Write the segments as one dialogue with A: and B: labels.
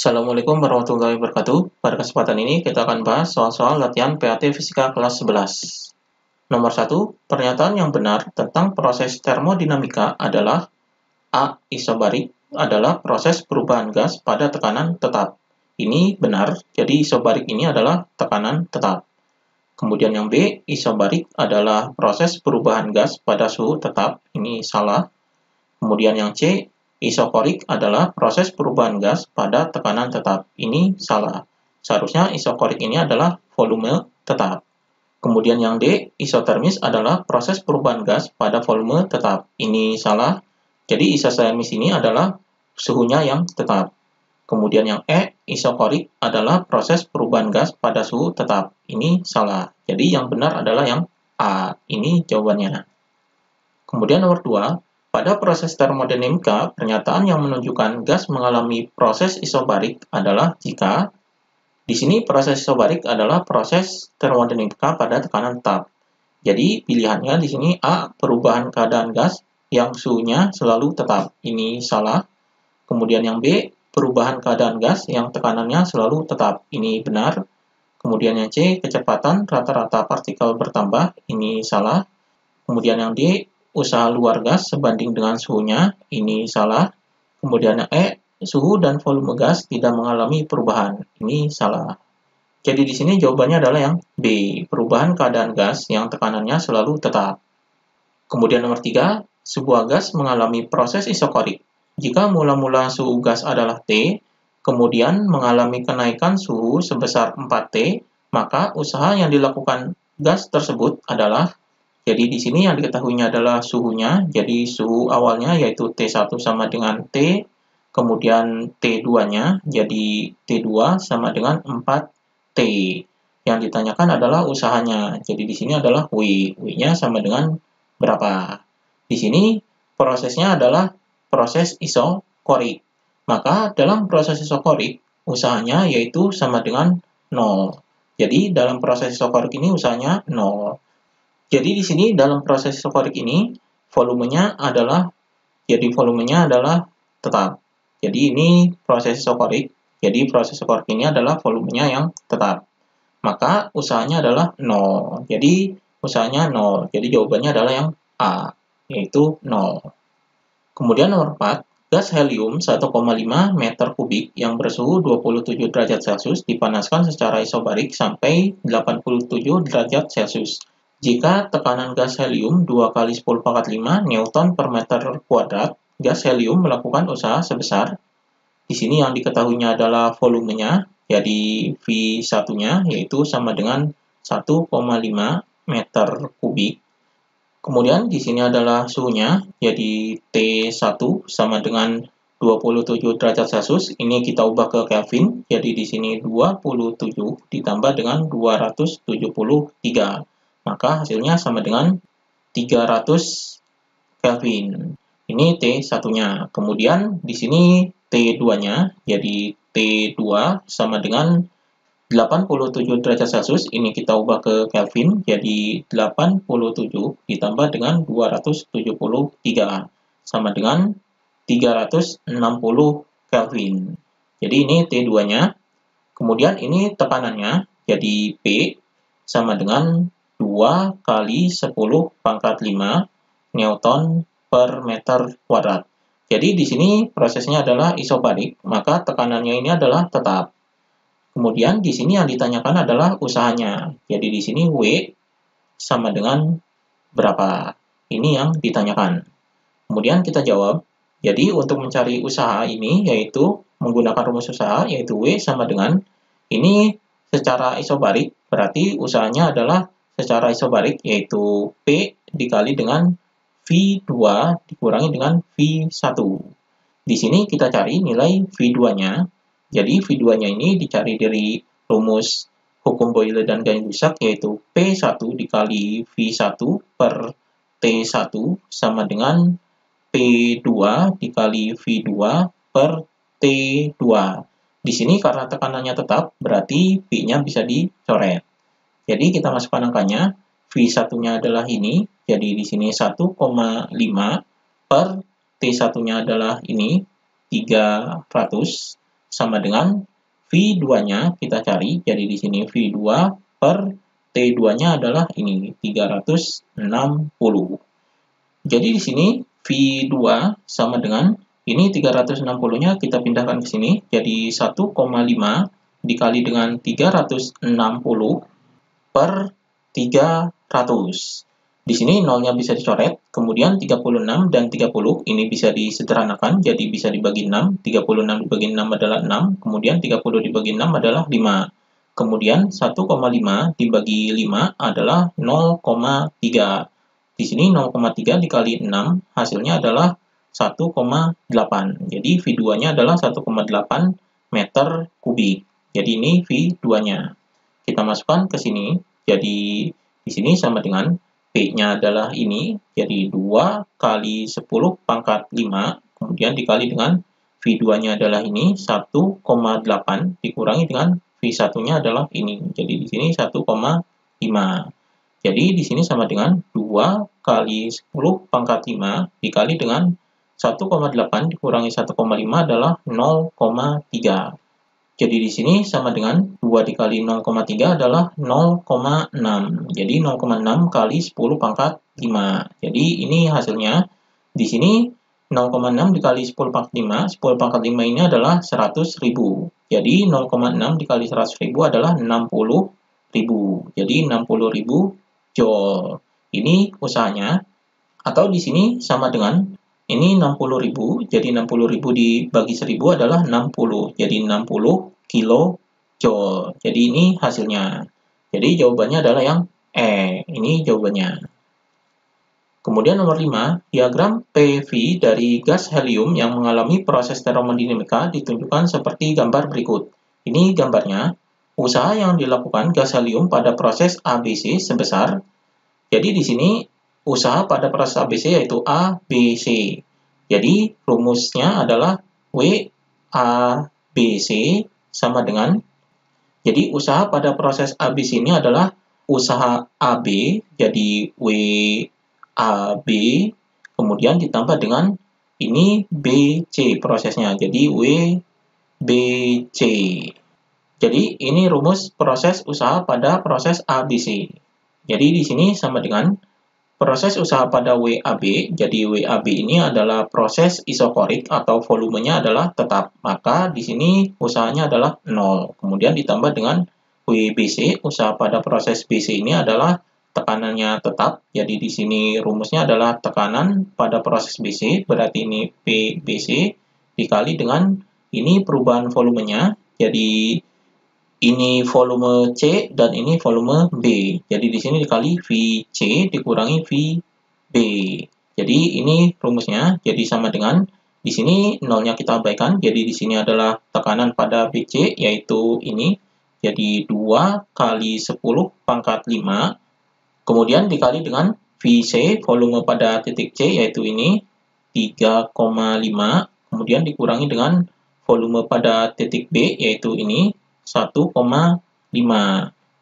A: Assalamualaikum warahmatullahi wabarakatuh. Pada kesempatan ini kita akan bahas soal-soal latihan PAT Fisika kelas 11. Nomor 1, pernyataan yang benar tentang proses termodinamika adalah A. Isobarik adalah proses perubahan gas pada tekanan tetap. Ini benar, jadi isobarik ini adalah tekanan tetap. Kemudian yang B, isobarik adalah proses perubahan gas pada suhu tetap. Ini salah. Kemudian yang C, isokorik adalah proses perubahan gas pada tekanan tetap. Ini salah. Seharusnya isokorik ini adalah volume tetap. Kemudian yang D, isotermis adalah proses perubahan gas pada volume tetap. Ini salah. Jadi isotermis ini adalah suhunya yang tetap. Kemudian yang E, isokorik adalah proses perubahan gas pada suhu tetap. Ini salah. Jadi yang benar adalah yang A. Ini jawabannya. Kemudian nomor 2, pada proses termodinamika, pernyataan yang menunjukkan gas mengalami proses isobarik adalah jika di sini proses isobarik adalah proses termodinamika pada tekanan tetap. Jadi pilihannya di sini A, perubahan keadaan gas yang suhunya selalu tetap. Ini salah. Kemudian yang B, perubahan keadaan gas yang tekanannya selalu tetap. Ini benar. Kemudian yang C, kecepatan rata-rata partikel bertambah. Ini salah. Kemudian yang D, usaha luar gas sebanding dengan suhunya, ini salah. Kemudian yang E, suhu dan volume gas tidak mengalami perubahan, ini salah. Jadi di sini jawabannya adalah yang B, perubahan keadaan gas yang tekanannya selalu tetap. Kemudian nomor 3, sebuah gas mengalami proses isokorik. Jika mula-mula suhu gas adalah T, kemudian mengalami kenaikan suhu sebesar 4T, maka usaha yang dilakukan gas tersebut adalah, jadi di sini yang diketahuinya adalah suhunya, jadi suhu awalnya yaitu T1 sama dengan T, kemudian T2-nya, jadi T2 sama dengan 4T. Yang ditanyakan adalah usahanya, jadi di sini adalah W, W-nya sama dengan berapa. Di sini prosesnya adalah proses isokorik. Maka dalam proses isokorik, usahanya yaitu sama dengan 0. Jadi dalam proses isokorik ini usahanya 0. Jadi di sini dalam proses isokorik ini volumenya adalah tetap. Jadi ini proses isokorik. Jadi proses isokorik ini adalah volumenya yang tetap. Maka usahanya adalah 0. Jadi usahanya 0. Jadi jawabannya adalah yang A, yaitu 0. Kemudian nomor 4, gas helium 1,5 meter kubik yang bersuhu 27 derajat Celcius dipanaskan secara isobarik sampai 87 derajat Celcius. Jika tekanan gas helium 2 kali 10 pangkat 5 Newton per meter kuadrat, gas helium melakukan usaha sebesar, di sini yang diketahuinya adalah volumenya, jadi V1-nya yaitu sama dengan 1,5 meter kubik. Kemudian di sini adalah suhunya, jadi T1 sama dengan 27 derajat Celcius. Ini kita ubah ke Kelvin, jadi di sini 27 ditambah dengan 273. Maka hasilnya sama dengan 300 Kelvin. Ini T1-nya. Kemudian di sini T2-nya, jadi T2 sama dengan 87 derajat Celcius. Ini kita ubah ke Kelvin, jadi 87 ditambah dengan 273 sama dengan 360 Kelvin. Jadi ini T2-nya. Kemudian ini tekanannya, jadi P sama dengan 2 kali 10 pangkat 5 Newton per meter kuadrat. Jadi di sini prosesnya adalah isobarik, maka tekanannya ini adalah tetap. Kemudian di sini yang ditanyakan adalah usahanya. Jadi di sini W sama dengan berapa? Ini yang ditanyakan. Kemudian kita jawab. Jadi untuk mencari usaha ini yaitu menggunakan rumus usaha yaitu W sama dengan ini secara isobarik, berarti usahanya adalah secara isobarik yaitu P dikali dengan V2 dikurangi dengan V1. Di sini kita cari nilai V2-nya. Jadi V2-nya ini dicari dari rumus hukum Boyle dan Gay-Lussac yaitu P1 dikali V1 per T1 sama dengan P2 dikali V2 per T2. Di sini karena tekanannya tetap, berarti P-nya bisa dicoret. Jadi kita masukkan angkanya, V1-nya adalah ini, jadi di sini 1,5 per T1-nya adalah ini, 300, sama dengan V2-nya kita cari. Jadi di sini V2 per T2-nya adalah ini 360. Jadi di sini V2 sama dengan ini 360-nya kita pindahkan ke sini. Jadi 1,5 dikali dengan 360 per 300. Di sini nolnya bisa dicoret, kemudian 36 dan 30 ini bisa disederhanakan, jadi bisa dibagi 6. 36 dibagi 6 adalah 6, kemudian 30 dibagi 6 adalah 5. Kemudian 1,5 dibagi 5 adalah 0,3. Di sini 0,3 dikali 6 hasilnya adalah 1,8. Jadi V2-nya adalah 1,8 meter kubik. Jadi ini V2-nya. Kita masukkan ke sini. Jadi di sini sama dengan P-nya adalah ini, jadi 2 kali 10 pangkat 5, kemudian dikali dengan V2-nya adalah ini, 1,8, dikurangi dengan V1-nya adalah ini. Jadi di sini 1,5. Jadi di sini sama dengan 2 kali 10 pangkat 5 dikali dengan 1,8 dikurangi 1,5 adalah 0,3. Jadi di sini sama dengan 2 dikali 0,3 adalah 0,6. Jadi 0,6 kali 10 pangkat 5. Jadi ini hasilnya. Di sini 0,6 dikali 10 pangkat 5. 10 pangkat 5 ini adalah 100.000. Jadi 0,6 dikali 100.000 adalah 60.000. Jadi 60.000 joule. Ini usahanya. Atau di sini sama dengan ini 60.000, jadi 60.000 dibagi 1000 adalah 60, jadi 60 kilojoule. Jadi ini hasilnya. Jadi jawabannya adalah yang E, ini jawabannya. Kemudian nomor 5, diagram PV dari gas helium yang mengalami proses termodinamika ditunjukkan seperti gambar berikut. Ini gambarnya, usaha yang dilakukan gas helium pada proses ABC sebesar, jadi di sini usaha pada proses ABC yaitu ABC. Jadi rumusnya adalah WABC sama dengan, jadi usaha pada proses ABC ini adalah usaha AB, jadi WAB, kemudian ditambah dengan ini BC prosesnya, jadi WBC. Jadi ini rumus proses usaha pada proses ABC. Jadi di sini sama dengan proses usaha pada WAB, jadi WAB ini adalah proses isokorik atau volumenya adalah tetap, maka di sini usahanya adalah 0. Kemudian ditambah dengan WBC, usaha pada proses BC ini adalah tekanannya tetap, jadi di sini rumusnya adalah tekanan pada proses BC, berarti ini PBC, dikali dengan ini perubahan volumenya, jadi ini volume C dan ini volume B. Jadi di sini dikali VC dikurangi VB. Jadi ini rumusnya. Jadi sama dengan di sini nolnya kita abaikan. Jadi di sini adalah tekanan pada BC yaitu ini. Jadi 2 kali 10 pangkat 5. Kemudian dikali dengan VC volume pada titik C yaitu ini 3,5. Kemudian dikurangi dengan volume pada titik B yaitu ini 1,5.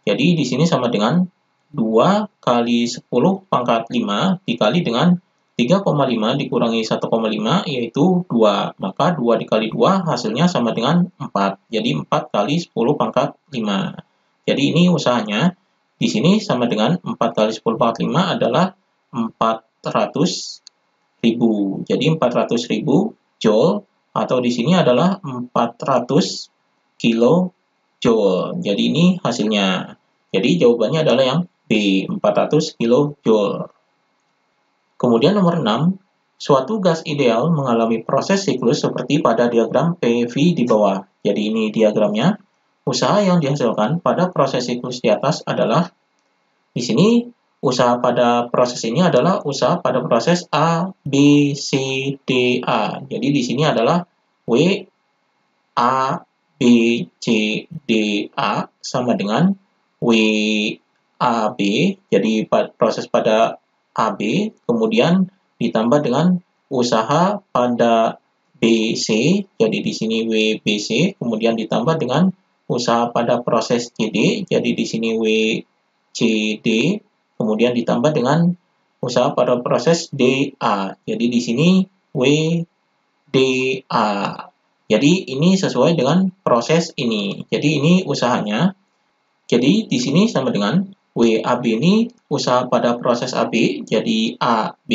A: Jadi di sini sama dengan 2 kali 10 pangkat 5 dikali dengan 3,5 dikurangi 1,5 yaitu 2. Maka 2 dikali 2 hasilnya sama dengan 4. Jadi 4 kali 10 pangkat 5. Jadi ini usahanya. Di sini sama dengan 4 kali 10 pangkat 5 adalah 400.000. Jadi 400.000 joule atau di sini adalah 400 kilojoule. Jadi ini hasilnya. Jadi jawabannya adalah yang B, 400 kilojoule. Kemudian nomor 6, suatu gas ideal mengalami proses siklus seperti pada diagram PV di bawah. Jadi ini diagramnya. Usaha yang dihasilkan pada proses siklus di atas adalah, di sini usaha pada proses ini adalah usaha pada proses A, B, C, D, A. Jadi di sini adalah W, A, B, C, D, A sama dengan W, A, B. Jadi proses pada AB, kemudian ditambah dengan usaha pada BC, jadi di sini WBC, kemudian ditambah dengan usaha pada proses CD, jadi di sini WCD, kemudian ditambah dengan usaha pada proses DA, jadi di sini WDA. Jadi ini sesuai dengan proses ini. Jadi ini usahanya. Jadi di sini sama dengan WAB ini usaha pada proses AB, jadi AB.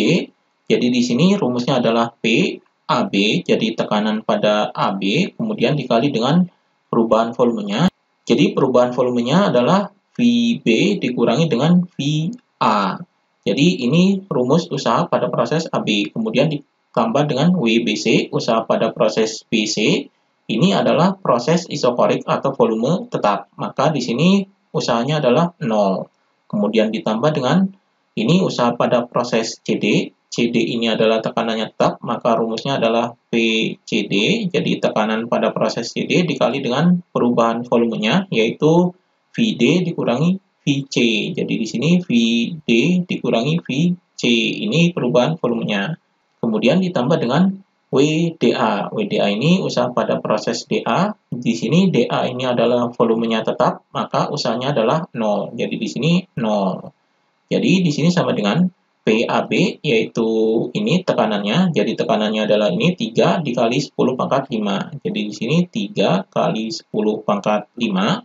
A: Jadi di sini rumusnya adalah P AB, jadi tekanan pada AB, kemudian dikali dengan perubahan volumenya. Jadi perubahan volumenya adalah VB dikurangi dengan VA. Jadi ini rumus usaha pada proses AB. Kemudian ditambah dengan WBC, usaha pada proses BC. Ini adalah proses isokorik atau volume tetap. Maka di sini usahanya adalah 0. Kemudian ditambah dengan ini usaha pada proses CD. CD ini adalah tekanannya tetap, maka rumusnya adalah PCD. Jadi tekanan pada proses CD dikali dengan perubahan volumenya, yaitu VD dikurangi VC. Jadi di sini VD dikurangi VC. Ini perubahan volumenya. Kemudian ditambah dengan WDA. WDA ini usaha pada proses DA. Di sini DA ini adalah volumenya tetap, maka usahanya adalah 0. Jadi di sini 0. Jadi di sini sama dengan PAB, yaitu ini tekanannya. Jadi tekanannya adalah ini 3 dikali 10 pangkat 5. Jadi di sini 3 kali 10 pangkat 5.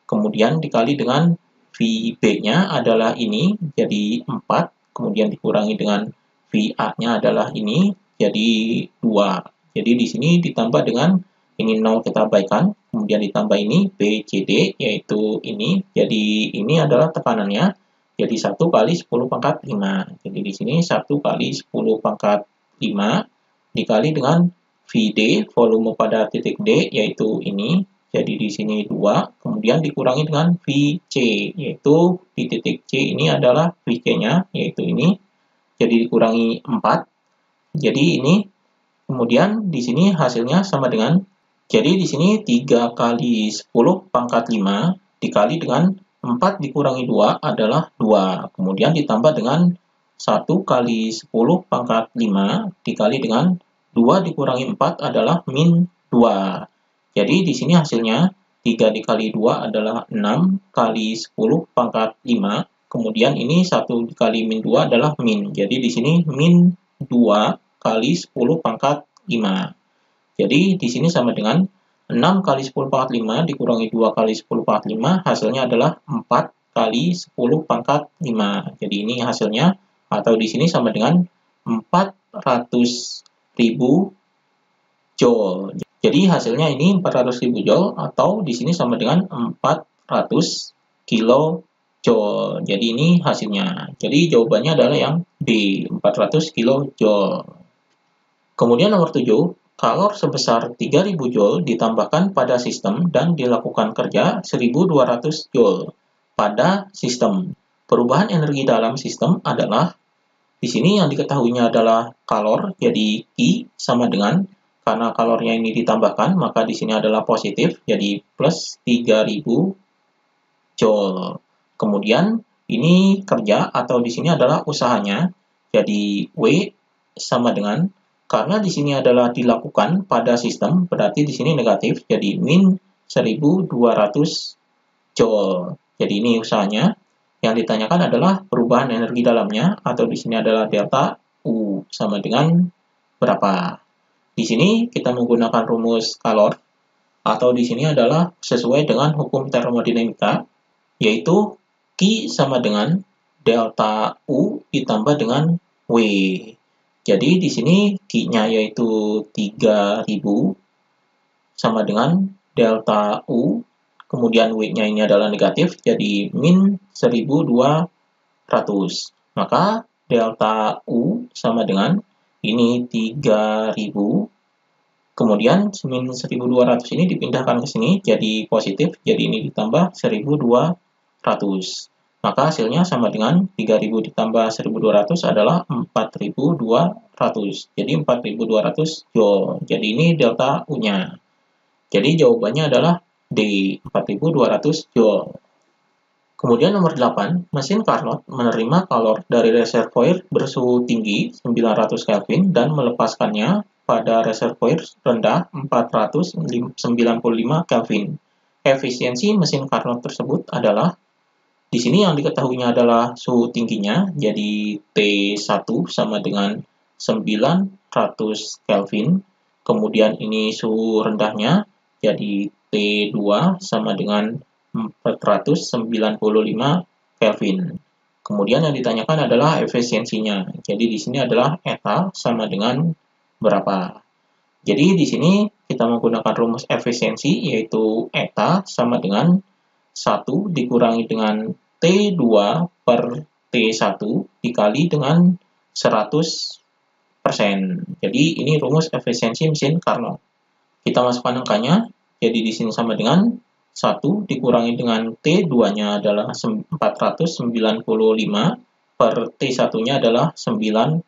A: Kemudian dikali dengan VB-nya adalah ini, jadi 4. Kemudian dikurangi dengan VA-nya adalah ini, jadi 2. Jadi di sini ditambah dengan ini 0 kita abaikan, kemudian ditambah ini BCD, yaitu ini. Jadi ini adalah tekanannya, jadi 1 kali 10 pangkat 5. Jadi di sini 1 kali 10 pangkat 5 dikali dengan VD, volume pada titik D, yaitu ini. Jadi di sini 2, kemudian dikurangi dengan VC, yaitu di titik C ini adalah VC-nya, yaitu ini. Jadi dikurangi 4. Jadi ini, kemudian di sini hasilnya sama dengan, jadi di sini 3 kali 10 pangkat 5 dikali dengan 4 dikurangi 2 adalah 2. Kemudian ditambah dengan 1 kali 10 pangkat 5 dikali dengan 2 dikurangi 4 adalah min 2. Jadi di sini hasilnya 3 dikali 2 adalah 6 kali 10 pangkat 5. Kemudian ini 1 dikali min 2 adalah min. Jadi di sini min 2 kali 10 pangkat 5. Jadi di sini sama dengan 6 kali 10 pangkat 5 dikurangi 2 kali 10 pangkat 5, hasilnya adalah 4 kali 10 pangkat 5. Jadi ini hasilnya, atau di sini sama dengan 400.000 joule. Jadi hasilnya ini 400.000 joule, atau di sini sama dengan 400 kilojoule. Jadi ini hasilnya. Jadi jawabannya adalah yang B, 400 kilojoule. Kemudian nomor 7, kalor sebesar 3000 joule ditambahkan pada sistem dan dilakukan kerja 1200 joule pada sistem. Perubahan energi dalam sistem adalah, di sini yang diketahuinya adalah kalor, jadi Q sama dengan, karena kalornya ini ditambahkan, maka di sini adalah positif, jadi plus 3000 joule. Kemudian ini kerja, atau di sini adalah usahanya, jadi W sama dengan, karena di sini adalah dilakukan pada sistem, berarti di sini negatif, jadi min 1200 joule. Jadi ini usahanya. Yang ditanyakan adalah perubahan energi dalamnya, atau di sini adalah delta U sama dengan berapa. Di sini kita menggunakan rumus kalor, atau di sini adalah sesuai dengan hukum termodinamika, yaitu Q sama dengan delta U ditambah dengan W. Jadi di sini Q-nya yaitu 3000 sama dengan delta U, kemudian W-nya ini adalah negatif, jadi min 1200. Maka delta U sama dengan ini 3000, kemudian min 1200 ini dipindahkan ke sini jadi positif, jadi ini ditambah 1200. Maka hasilnya sama dengan 3000 ditambah 1200 adalah 4200. Jadi 4200 joule. Jadi ini delta U-nya. Jadi jawabannya adalah D, 4200 joule. Kemudian nomor 8, mesin Carnot menerima kalor dari reservoir bersuhu tinggi 900 Kelvin dan melepaskannya pada reservoir rendah 495 Kelvin. Efisiensi mesin Carnot tersebut adalah, di sini yang diketahuinya adalah suhu tingginya, jadi T1 sama dengan 900 Kelvin. Kemudian ini suhu rendahnya, jadi T2 sama dengan 495 Kelvin. Kemudian yang ditanyakan adalah efisiensinya. Jadi di sini adalah eta sama dengan berapa. Jadi di sini kita menggunakan rumus efisiensi, yaitu eta sama dengan 1 dikurangi dengan T2 per T1 dikali dengan 100%. Jadi ini rumus efisiensi mesin Carnot. Kita masukkan angkanya, jadi di sini sama dengan 1 dikurangi dengan T2-nya adalah 495 per T1-nya adalah 900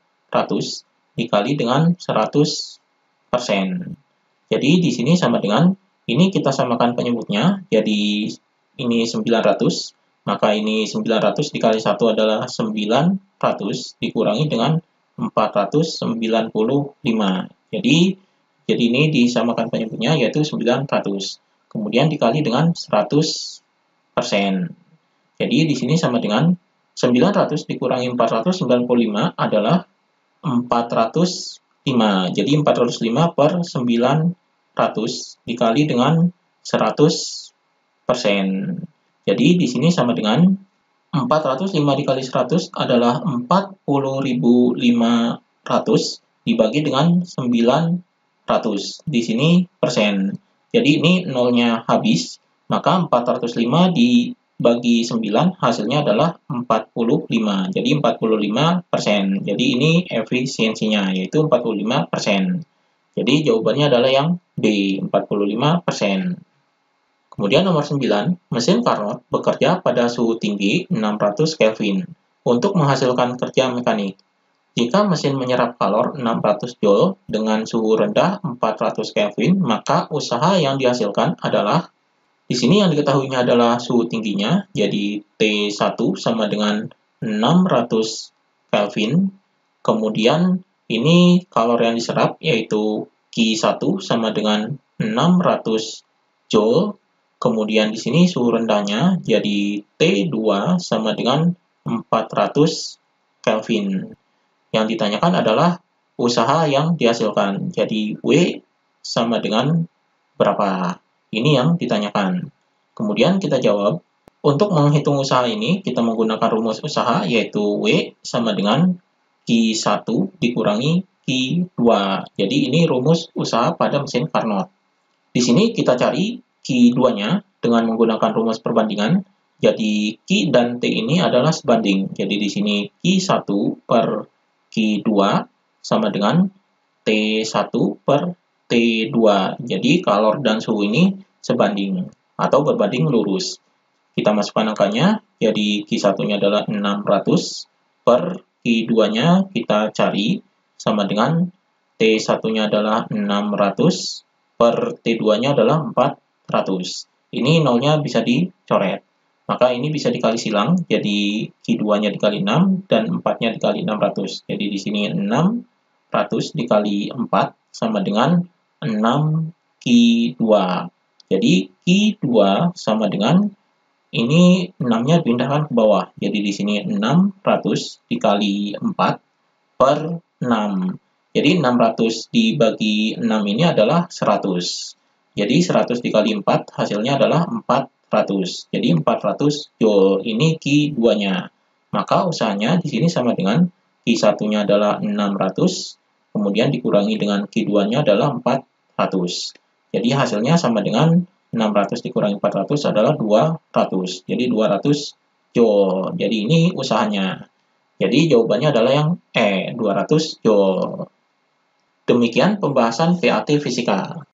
A: dikali dengan 100%. Jadi di sini sama dengan, ini kita samakan penyebutnya, jadi ini 900, maka ini 900 dikali 1 adalah 900 dikurangi dengan 495. Jadi ini disamakan penyebutnya yaitu 900. Kemudian dikali dengan 100%. Jadi di sini sama dengan 900 dikurangi 495 adalah 405. Jadi 405 per 900 dikali dengan 100%. Jadi di sini sama dengan 405 dikali 100 adalah 40.500 dibagi dengan 900. Di sini persen. Jadi ini nolnya habis, maka 405 dibagi 9 hasilnya adalah 45. Jadi 45%. Jadi ini efisiensinya yaitu 45%. Jadi jawabannya adalah yang B, 45%. Kemudian nomor 9, mesin Carnot bekerja pada suhu tinggi 600 Kelvin untuk menghasilkan kerja mekanik. Jika mesin menyerap kalor 600 Joule dengan suhu rendah 400 Kelvin, maka usaha yang dihasilkan adalah, di sini yang diketahuinya adalah suhu tingginya, jadi T1 sama dengan 600 Kelvin. Kemudian ini kalor yang diserap yaitu Q1 sama dengan 600 Joule. Kemudian di sini suhu rendahnya jadi T2 sama dengan 400 Kelvin. Yang ditanyakan adalah usaha yang dihasilkan. Jadi W sama dengan berapa? Ini yang ditanyakan. Kemudian kita jawab. Untuk menghitung usaha ini, kita menggunakan rumus usaha, yaitu W sama dengan Q1 dikurangi Q2. Jadi ini rumus usaha pada mesin Carnot. Di sini kita cari Q2-nya dengan menggunakan rumus perbandingan. Jadi Q dan T ini adalah sebanding. Jadi di sini Q1 per Q2 sama dengan T1 per T2. Jadi kalor dan suhu ini sebanding atau berbanding lurus. Kita masukkan angkanya, jadi Q1-nya adalah 600 per Q2-nya kita cari sama dengan T1-nya adalah 600 per T2-nya adalah 400. Ini nolnya bisa dicoret. Maka ini bisa dikali silang, jadi Q2-nya dikali 6 dan 4-nya dikali 600. Jadi di sini 600 dikali 4 sama dengan 6Q2. Jadi Q2 sama dengan, ini 6-nya pindahkan ke bawah. Jadi di sini 600 dikali 4 per 6. Jadi 600 dibagi 6 ini adalah 100. Jadi 100 dikali 4 hasilnya adalah 400. Jadi 400 Joule ini Q2-nya. Maka usahanya di sini sama dengan Q1-nya adalah 600, kemudian dikurangi dengan Q2-nya adalah 400. Jadi hasilnya sama dengan 600 dikurangi 400 adalah 200. Jadi 200 Joule. Jadi ini usahanya. Jadi jawabannya adalah yang E, 200 Joule. Demikian pembahasan PAT fisika.